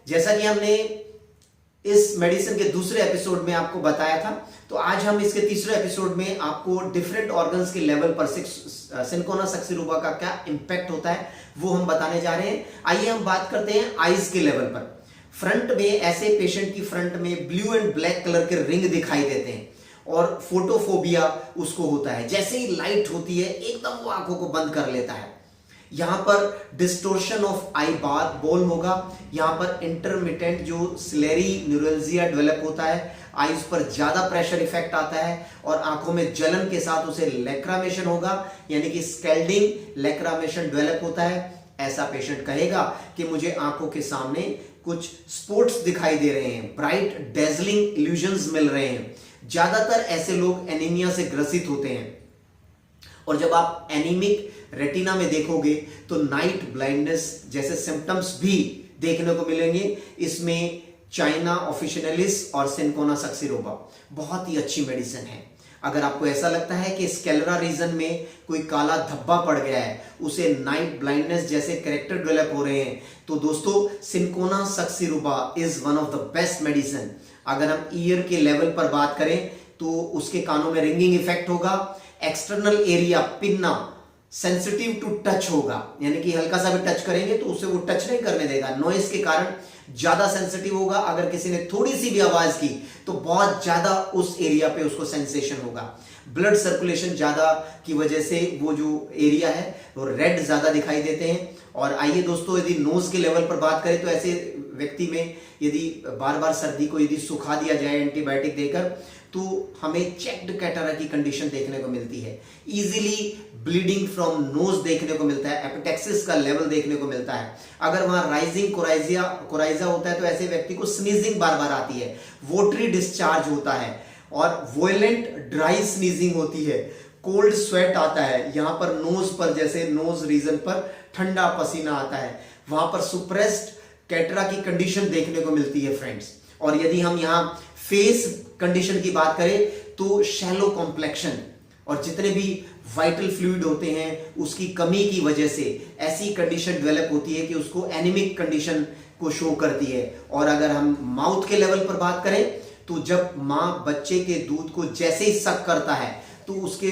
जैसा कि हमने इस मेडिसिन के दूसरे एपिसोड में आपको बताया था, तो आज हम इसके तीसरे एपिसोड में आपको डिफरेंट ऑर्गन्स के लेवल पर सिनकोना सक्सेरुबा का क्या इंपैक्ट होता है वो हम बताने जा रहे हैं। आइए हम बात करते हैं आईज के लेवल पर। फ्रंट में ऐसे पेशेंट की फ्रंट में ब्लू एंड ब्लैक कलर के रिंग दिखाई देते हैं और फोटोफोबिया उसको होता है। जैसे ही लाइट होती है एकदम वो आंखों को बंद कर लेता है। यहां पर डिस्टोर्शन ऑफ आई बॉल होगा। यहां पर इंटरमिटेंट जो सिलेरी न्यूरल्जिया डेवलप होता है, आईज पर ज्यादा प्रेशर इफेक्ट आता है और आंखों में जलन के साथ उसे लैक्रामेशन होगा, यानी कि स्कैल्डिंग लैक्रामेशन डेवलप होता है। ऐसा पेशेंट कहेगा कि मुझे आंखों के सामने कुछ स्पॉट्स दिखाई दे रहे हैं, ब्राइट डेजलिंग इल्यूजन्स मिल रहे हैं। ज्यादातर ऐसे लोग एनीमिया से ग्रसित होते हैं और जब आप एनीमिक रेटिना में देखोगे तो नाइट ब्लाइंडनेस जैसे सिम्टम्स भी देखने को मिलेंगे। इसमें चाइना ऑफिशियलिस और सिनकोना सक्सेरुबा बहुत ही अच्छी मेडिसिन है। अगर आपको ऐसा लगता है कि स्केलरा रीजन में कोई काला धब्बा पड़ गया है, उसे नाइट ब्लाइंडनेस जैसे कैरेक्टर डेवलप हो रहे हैं, तो दोस्तों cinchona succirubra is one of the best medicine. अगर हम ईयर के लेवल पर बात करें तो उसके कानों में रिंगिंग इफेक्ट होगा। External area pinna sensitive to touch होगा, यानी कि हल्का सा भी टच करेंगे तो उसे वो टच नहीं करने देगा। नॉइस के कारण ज्यादा सेंसिटिव होगा। अगर किसी ने थोड़ी सी भी आवाज की तो बहुत ज्यादा उस एरिया पे उसको सेंसेशन होगा। ब्लड सर्कुलेशन ज्यादा की वजह से वो जो एरिया है वो रेड ज्यादा दिखाई देते हैं। और आइए दोस्तों, यदि नोज के लेवल पर बात करें तो ऐसे व्यक्ति में यदि बार बार सर्दी को यदि सुखा दिया जाए एंटीबायोटिक देकर तो हमें चेक्ड कैटरा की कंडीशन देखने को मिलती है। इजीली ब्लीडिंग फ्रॉम नोज देखने को मिलता है, एपिटेक्सिस का लेवल देखने को मिलता है। अगर वहां राइजिंग कोराइजा होता है तो ऐसे व्यक्ति को स्नीजिंग बार बार आती है, वोटरी डिस्चार्ज होता है और वोयलेंट ड्राई स्नीजिंग होती है, कोल्ड स्वेट आता है। यहां पर नोज पर जैसे नोज रीजन पर ठंडा पसीना आता है, वहां पर सुप्रेस्ड कैटरा की कंडीशन देखने को मिलती है फ्रेंड्स। और यदि हम यहां फेस कंडीशन की बात करें तो शैलो कॉम्प्लेक्शन और जितने भी वाइटल फ्लूइड होते हैं उसकी कमी की वजह से ऐसी कंडीशन डेवलप होती है कि उसको एनीमिक कंडीशन को शो करती है। और अगर हम माउथ के लेवल पर बात करें तो जब मां बच्चे के दूध को जैसे ही सक करता है तो उसके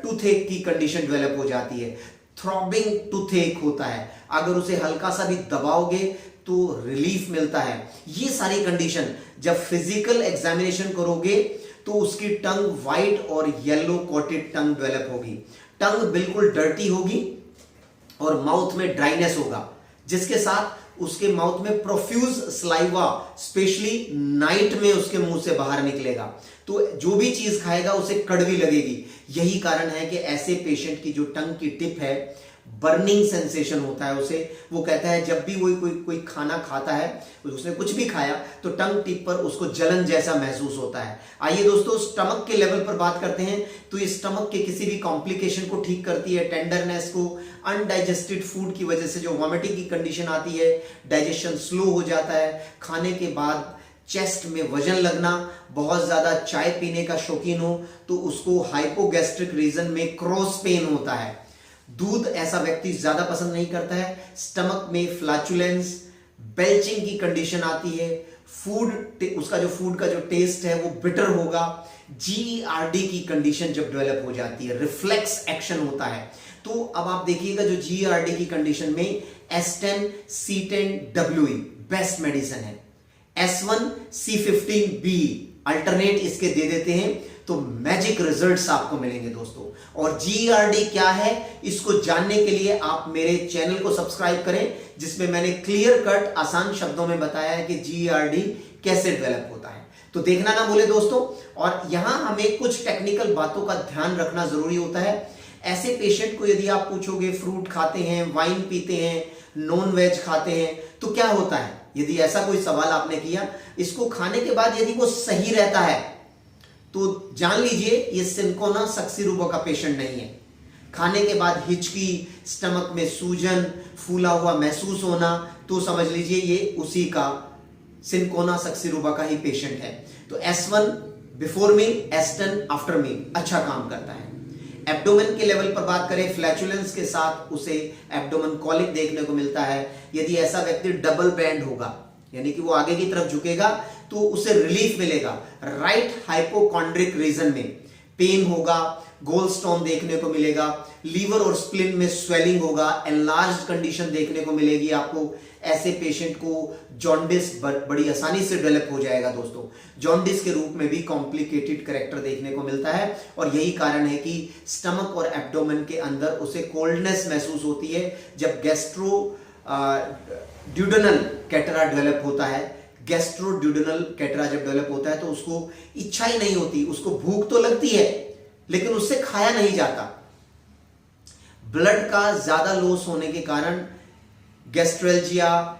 टूथएक की कंडीशन डेवलप हो जाती है, थ्रॉबिंग टूथएक होता है। अगर उसे हल्का सा भी दबाओगे तो रिलीफ मिलता है। ये सारी कंडीशन जब फिजिकल एग्जामिनेशन करोगे तो उसकी टंग व्हाइट और येलो कोटेड टंग डेवलप होगी, टंग बिल्कुल डर्टी होगी और माउथ में ड्राइनेस होगा, जिसके साथ उसके माउथ में प्रोफ्यूज स्लाइवा स्पेशली नाइट में उसके मुंह से बाहर निकलेगा। तो जो भी चीज खाएगा उसे कड़वी लगेगी। यही कारण है कि ऐसे पेशेंट की जो टंग की टिप है बर्निंग सेंसेशन होता है उसे। वो कहता है जब भी वो कोई खाना खाता है, उसने कुछ भी खाया तो टंग टिप पर उसको जलन जैसा महसूस होता है। आइए दोस्तों, स्टमक के लेवल पर बात करते हैं तो ये स्टमक के किसी भी कॉम्प्लिकेशन को ठीक करती है, टेंडरनेस को। अनडाइजेस्टेड फूड की वजह से जो वॉमिटिंग की कंडीशन आती है, डाइजेशन स्लो हो जाता है, खाने के बाद चेस्ट में वजन लगना, बहुत ज्यादा चाय पीने का शौकीन हो तो उसको हाइपोगैस्ट्रिक रीजन में क्रॉस पेन होता है। दूध ऐसा व्यक्ति ज्यादा पसंद नहीं करता है। स्टमक में फ्लैचुलेंस, बेल्चिंग की कंडीशन आती है। उसका जो फूड का जो टेस्ट है वो बिटर होगा। जीईआरडी की कंडीशन जब डेवलप हो जाती है, रिफ्लेक्स एक्शन होता है। तो अब आप देखिएगा जो जीईआरडी की कंडीशन में S10 C10 WE best medicine है, S1 C15B अल्टरनेट इसके दे देते हैं तो मैजिक रिजल्ट्स आपको मिलेंगे दोस्तों। और जीईआरडी क्या है इसको जानने के लिए आप मेरे चैनल को सब्सक्राइब करें, जिसमें मैंने क्लियर कट आसान शब्दों में बताया है कि जीईआरडी कैसे डेवलप होता है। तो देखना ना भूले दोस्तों। और यहां हमें कुछ टेक्निकल बातों का ध्यान रखना जरूरी होता है। ऐसे पेशेंट को यदि आप पूछोगे फ्रूट खाते हैं, वाइन पीते हैं, नॉन वेज खाते हैं तो क्या होता है, यदि ऐसा कोई सवाल आपने किया, इसको खाने के बाद यदि वो सही रहता है तो जान लीजिए ये सिनकोना सक्सेरुबा का पेशेंट नहीं है। खाने के बाद हिचकी, स्टमक में सूजन, फूला हुआ महसूस होना, तो समझ लीजिए ये उसी का सिनकोना सक्सेरुबा का ही पेशेंट है। तो S1 before me, S10 after me अच्छा काम करता है। एब्डोमेन के लेवल पर बात करें, फ्लैचुलेंस के साथ उसे एब्डोमेन कॉलिक देखने को मिलता है। यदि ऐसा व्यक्ति डबल बैंड होगा, यानी कि वो आगे की तरफ झुकेगा तो उसे रिलीफ मिलेगा। राइट हाइपोकॉन्ड्रिक रीजन में पेन होगा, गोलस्टोन देखने को मिलेगा, लीवर और स्प्लिन में स्वेलिंग होगा, एनलार्ज्ड कंडीशन देखने को मिलेगी आपको। ऐसे पेशेंट को जॉन्डिस बड़ी आसानी से डेवलप हो जाएगा दोस्तों। जॉन्डिस के रूप में भी कॉम्प्लिकेटेड कैरेक्टर देखने को मिलता है और यही कारण है कि स्टमक और एब्डोमेन के अंदर उसे कोल्डनेस महसूस होती है। जब गैस्ट्रो ड्यूडेनल कैटरा डेवलप होता है, गैस्ट्रोड्यूडेनल कैटरा जब डेवलप होता है तो उसको इच्छा ही नहीं होती, उसको भूख तो लगती है लेकिन उससे खाया नहीं जाता। ब्लड का ज्यादा लॉस होने के कारण गैस्ट्रेल्जिया,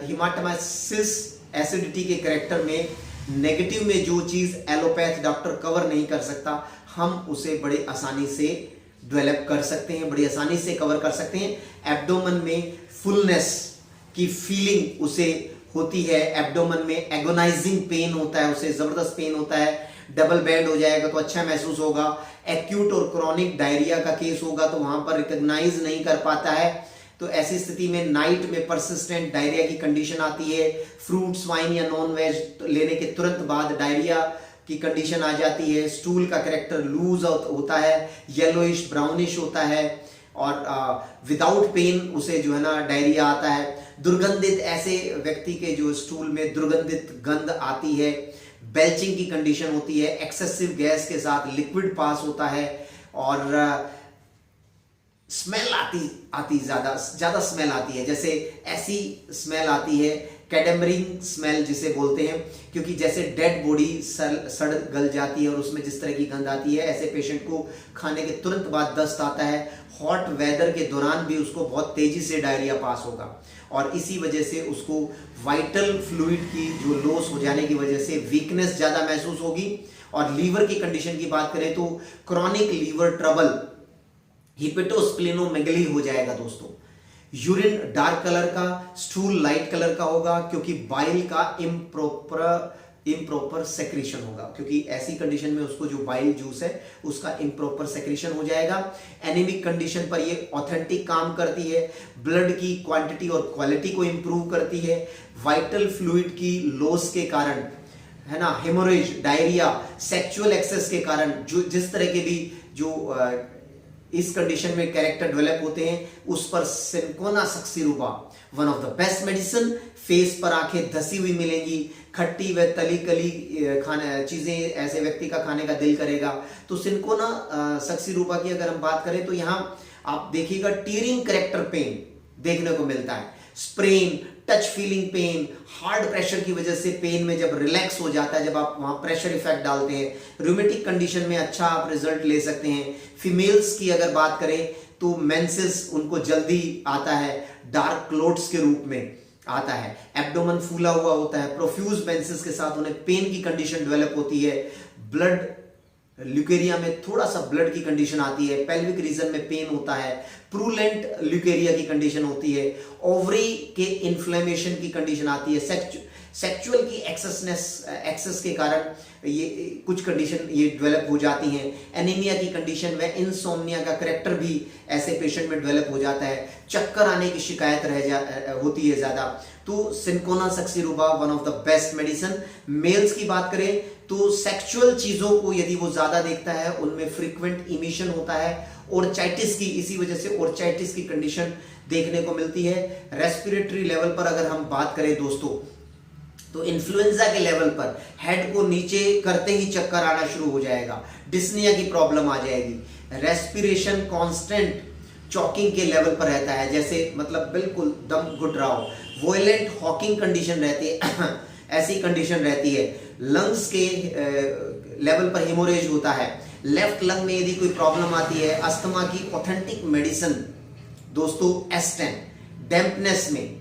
हिमाटमाइसिस, एसिडिटी के कैरेक्टर में नेगेटिव में जो चीज एलोपैथ डॉक्टर कवर नहीं कर सकता, हम उसे बड़े आसानी से डेवलप कर सकते हैं, बड़ी आसानी से कवर कर सकते हैं। एब्डोमेन में फुलनेस की फीलिंग उसे होती है, एब्डोमेन में एगोनाइजिंग पेन होता है, उसे जबरदस्त पेन होता है। डबल बैंड हो जाएगा तो अच्छा महसूस होगा। एक्यूट और क्रॉनिक डायरिया का केस होगा तो वहां पर रिकॉग्नाइज नहीं कर पाता है, तो ऐसी स्थिति में नाइट में परसिस्टेंट डायरिया की कंडीशन आती है। फ्रूट्स, वाइन या नॉन वेज लेने के तुरंत बाद डायरिया की कंडीशन आ जाती है। स्टूल का कैरेक्टर लूज होता है, येलोइश ब्राउनिश होता है और विदाउट पेन उसे जो है ना डायरिया आता है। दुर्गंधित, ऐसे व्यक्ति के जो स्टूल में दुर्गंधित गंध आती है। बेल्चिंग की कंडीशन होती है, एक्सेसिव गैस के साथ लिक्विड पास होता है और स्मेल आती ज्यादा स्मेल आती है, जैसे ऐसी स्मेल आती है कैडेमरिंग स्मेल जिसे बोलते हैं, क्योंकि जैसे डेड बॉडी सड़ गल जाती है और उसमें जिस तरह की गंध आती है, ऐसे पेशेंट को खाने के तुरंत बाद दस्त आता है। हॉट वेदर के दौरान भी उसको बहुत तेजी से डायरिया पास होगा और इसी वजह से उसको वाइटल फ्लूइड की जो लॉस हो जाने की वजह से वीकनेस ज्यादा महसूस होगी। और लीवर की कंडीशन की बात करें तो क्रॉनिक लीवर ट्रबल, हिपेटोस्प्लेनोमेगली हो जाएगा दोस्तों। यूरिन डार्क कलर का, स्टूल लाइट कलर का होगा क्योंकि बाइल का इम्प्रॉपर सेक्रेशन होगा, क्योंकि ऐसी कंडीशन में उसको जो बाइल जूस है उसका इम्प्रॉपर सेक्रेशन हो जाएगा। एनीमिक कंडीशन पर ये ऑथेंटिक काम करती है, ब्लड की क्वांटिटी और क्वालिटी को इंप्रूव करती है। वाइटल फ्लूइड की लॉस के कारण, है ना, हेमोरेज, डायरिया, सेक्सुअल एक्सेस के कारण जो जिस तरह के भी जो इस कंडीशन में कैरेक्टर डेवलप होते हैं, उस पर cinchona succirubra one of the best medicine. Face पर आंखें धसी हुई मिलेंगी, खट्टी व तली कली खाने चीजें ऐसे व्यक्ति का खाने का दिल करेगा। तो सिनकोना सक्सीरुबा की अगर हम बात करें तो यहाँ आप देखिएगा टीयरिंग कैरेक्टर पेन देखने को मिलता है, sprain, touch feeling pen, hard pressure की वजह से पेन में जब रिलैक्स हो जाता है, जब आप वहां प्रेशर इफेक्ट डालते हैं, रूमेटिक कंडीशन में अच्छा आप रिजल्ट ले सकते हैं। फीमेल्स की अगर बात करें तो मेंसेस उनको जल्दी आता है, डार्क क्लोट्स के रूप में आता है, एब्डोमेन फूला हुआ होता है, प्रोफ्यूज मेंसेस के साथ उन्हें पेन की कंडीशन डेवलप होती है। ब्लड ल्यूकेरिया में थोड़ा सा ब्लड की कंडीशन आती है, पेल्विक रीजन में पेन होता है, प्रूलेंट ल्यूकेरिया की कंडीशन होती है, ओवरी के इन्फ्लेमेशन की कंडीशन आती है, सेक्सुअल की एक्सेस के कारण ये कुछ कंडीशन ये डेवलप हो जाती हैं। एनीमिया की कंडीशन व इंसोम्निया का कैरेक्टर भी ऐसे पेशेंट में डेवलप हो जाता है। चक्कर आने की शिकायत होती है ज्यादा। तो cinchona succirubra one of the best medicine. Males की बात करें तो सेक्सुअल चीजों को यदि वो ज्यादा देखता है, उनमें फ्रीक्वेंट इमिशन होता है, ओर्चाइटिस की, इसी वजह से ओर्चाइटिस की कंडीशन देखने को मिलती है। रेस्पिरेटरी लेवल पर अगर हम बात करें दोस्तों तो इन्फ्लुएंजा के लेवल पर हेड को नीचे करते ही चक्कर आना शुरू हो जाएगा, डिस्निया की प्रॉब्लम आ जाएगी। रेस्पिरेशन कांस्टेंट चॉकिंग के लेवल पर रहता है, जैसे मतलब बिल्कुल दम घुट रहा हो। वोयलेंट हॉकिंग कंडीशन रहती है ऐसी कंडीशन रहती है। लंग्स के लेवल पर हिमोरेज होता है। लेफ्ट लंग में यदि कोई प्रॉब्लम आती है, अस्थमा की ऑथेंटिक मेडिसिन दोस्तों एस्टेन। डैम्पनेस में,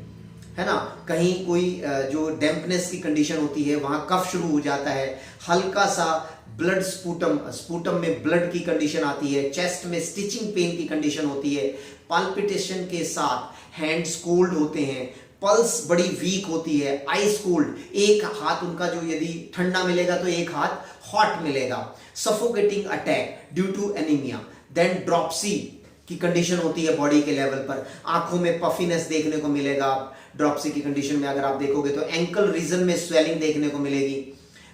है ना, कहीं कोई जो डैम्पनेस की कंडीशन होती है वहां कफ शुरू हो जाता है, हल्का सा ब्लड स्पूटम में ब्लड की कंडीशन आती है, चेस्ट में स्टिचिंग पेन की कंडीशन होती है, पाल्पिटेशन के साथ हैंड्स कोल्ड होते हैं, पल्स बड़ी वीक होती है, आइस कोल्ड, एक हाथ उनका जो यदि ठंडा मिलेगा तो एक हाथ हॉट मिलेगा, suffocating attack due to anaemia. Then dropsy की कंडीशन होती है बॉडी के लेवल पर, आंखों में पफिनेस देखने को मिलेगा, ड्रॉप्सी की कंडीशन में अगर आप देखोगे तो एंकल रीजन में स्वेलिंग देखने को मिलेगी,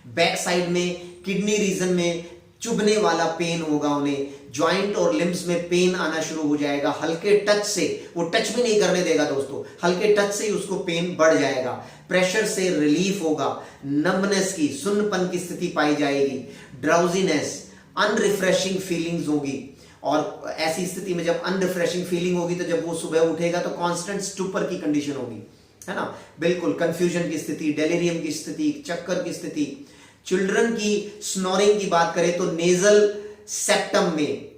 बैक साइड में किडनी रीजन में चुभने वाला पेन होगा उन्हें, ज्वाइंट और लिम्स में पेन आना शुरू हो जाएगा, हल्के टच से, वो टच भी नहीं करने देगा दोस्तों, हल्के टच से ही उसको पेन बढ़ जाएगा, प्रेशर से रिलीफ होगा, नम्बनेस की, सुन्नपन की स्थिति पाई जाएगी, ड्राउजीनेस, अनरिफ्रेशिंग फीलिंग्स होगी। और ऐसी स्थिति में जब अनरिफ्रेशिंग फीलिंग होगी तो जब वो सुबह उठेगा तो कांस्टेंट स्टूपर की कंडीशन होगी, है ना, बिल्कुल कंफ्यूजन की स्थिति, डेलिरियम की स्थिति, चक्कर की स्थिति। चिल्ड्रन की स्नोरिंग की बात करें तो नेजल सेप्टम में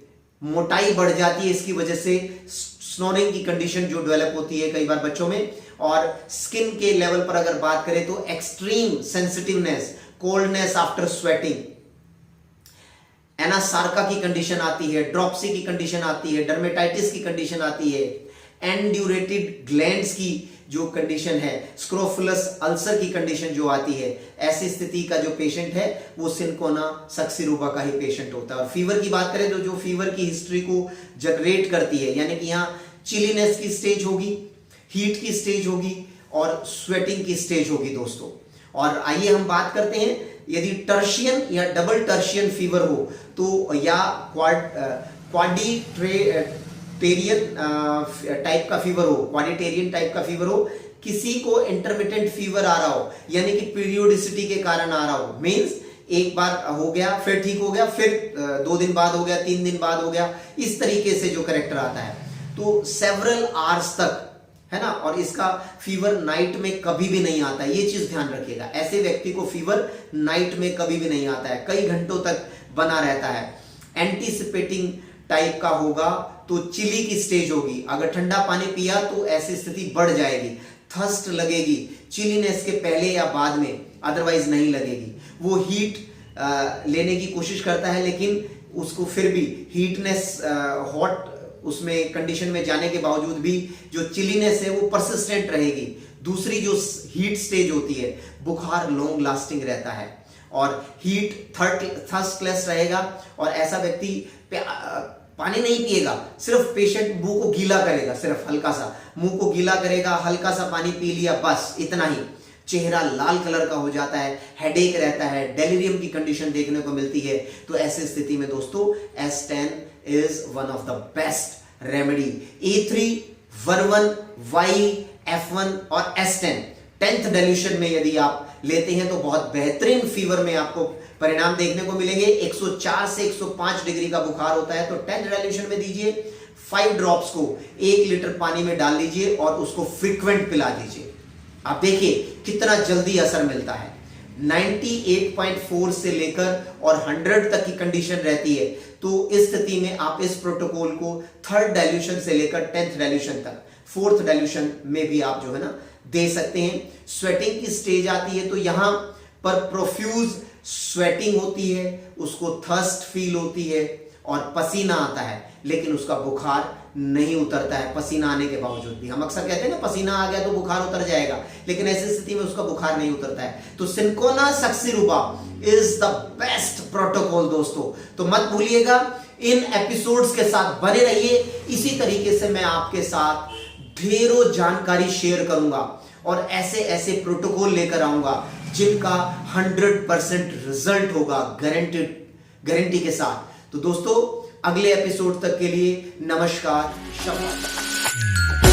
मोटाई बढ़ जाती है, इसकी वजह से स्नोरिंग की कंडीशन जो डेवलप होती है कई बार बच्चों में। और स्किन के लेवल पर अगर बात करें तो extreme sensitiveness, coldness after sweating, anasarca की कंडीशन आती है, ड्रॉप्सी की कंडीशन आती है, डर्मेटाइटिस की कंडीशन आती है, एंड्यूरेटेड ग्लैंड्स की जो कंडीशन है, स्क्रोफुलस अल्सर की कंडीशन जो आती है, ऐसी स्थिति का जो पेशेंट है वो सिनकोना सक्सिरुबा का ही पेशेंट होता है। और फीवर की बात करें तो जो फीवर की हिस्ट्री को जनरेट करती है, यानी कि यहाँ चिलीनेस की स्टेज होगी, हीट की स्टेज होगी और स्वेटिंग की स्टेज होगी दोस्तों। और आइए हम बात करते हैं, यदि टर्शियन या डबल टर्शियन फीवर हो तो, या क्वाड्रिटेरियन टाइप का फीवर हो, क्वाड्रिटेरियन टाइप का फीवर हो, किसी को इंटरमिटेंट फीवर आ रहा हो, यानी कि पीरियोडिसिटी के कारण आ रहा हो, मींस एक बार हो गया फिर ठीक हो गया, फिर 2 दिन बाद हो गया, 3 दिन बाद हो गया, इस तरीके से जो करेक्टर आता है, तो सेवरल आवर्स तक, है ना। और इसका फीवर नाइट में कभी भी नहीं आता है, ये चीज ध्यान रखिएगा, ऐसे व्यक्ति को फीवर नाइट में कभी भी नहीं आता है, कई घंटों तक बना रहता है। एंटीसिपेटिंग टाइप का होगा तो चिली की स्टेज होगी, अगर ठंडा पानी पिया तो ऐसी स्थिति बढ़ जाएगी, थर्स्ट लगेगी चिलीनेस के पहले या बाद में, अदरवाइज नहीं लगेगी। वो हीट लेने की कोशिश करता है लेकिन उसको फिर भी हीटनेस, हॉट उसमें कंडीशन में जाने के बावजूद भी जो चिलीनेस है वो परसिस्टेंट रहेगी। दूसरी जो हीट स्टेज होती है, बुखार लॉन्ग लास्टिंग रहता है और हीट थर्स्टलेस रहेगा, और ऐसा व्यक्ति पानी नहीं पिएगा, सिर्फ पेशेंट मुंह को गीला करेगा, सिर्फ हल्का सा मुंह को गीला करेगा, हल्का सा पानी पी लिया, बस इतना ही। चेहरा लाल कलर का हो जाता है, हेडेक रहता है, डेलिरियम की कंडीशन देखने को मिलती है। तो ऐसी स्थिति में दोस्तों S10 is one of the best remedy. E3, वर्वन, Y, F1 और S10 10th डाइल्यूशन में यदि आप लेते हैं तो बहुत बेहतरीन फीवर में आपको परिणाम देखने को मिलेंगे। 104 से 105 डिग्री का बुखार होता है तो 10th डाइल्यूशन में दीजिए, 5 ड्रॉप्स को 1 लीटर पानी में डाल लीजिए और उसको फ्रीक्वेंट पिला दीजिए। आप देखिए कितना जल्दी असर मिलता है। 98.4 से लेकर और 100 तक की कंडीशन रहती है, तो इस स्थिति में आप इस प्रोटोकॉल को 3rd डाइल्यूशन से लेकर 10th डाइल्यूशन तक, 4th डाइल्यूशन में भी आप जो है ना दे सकते हैं। स्वेटिंग की स्टेज आती है तो यहां पर प्रोफ्यूज स्वेटिंग होती है, उसको थर्स्ट फील होती है और पसीना आता है, लेकिन उसका बुखार नहीं उतरता है पसीना आने के बावजूद भी। हम अक्सर कहते हैं ना पसीना आ गया तो बुखार उतर जाएगा, लेकिन ऐसी स्थिति में उसका बुखार नहीं उतरता है। तो cinchona succirubra is the best protocol दोस्तों, तो मत भूलिएगा। इन एपिसोड्स के साथ बने रहिए, इसी तरीके से मैं आपके साथ ढेरों जानकारी शेयर करूंगा और ऐसे ऐसे प्रोटोकॉल लेकर आऊंगा जिनका 100% रिजल्ट होगा, गारंटी के साथ। तो दोस्तों अगले एपिसोड तक के लिए नमस्कार, शाबाश।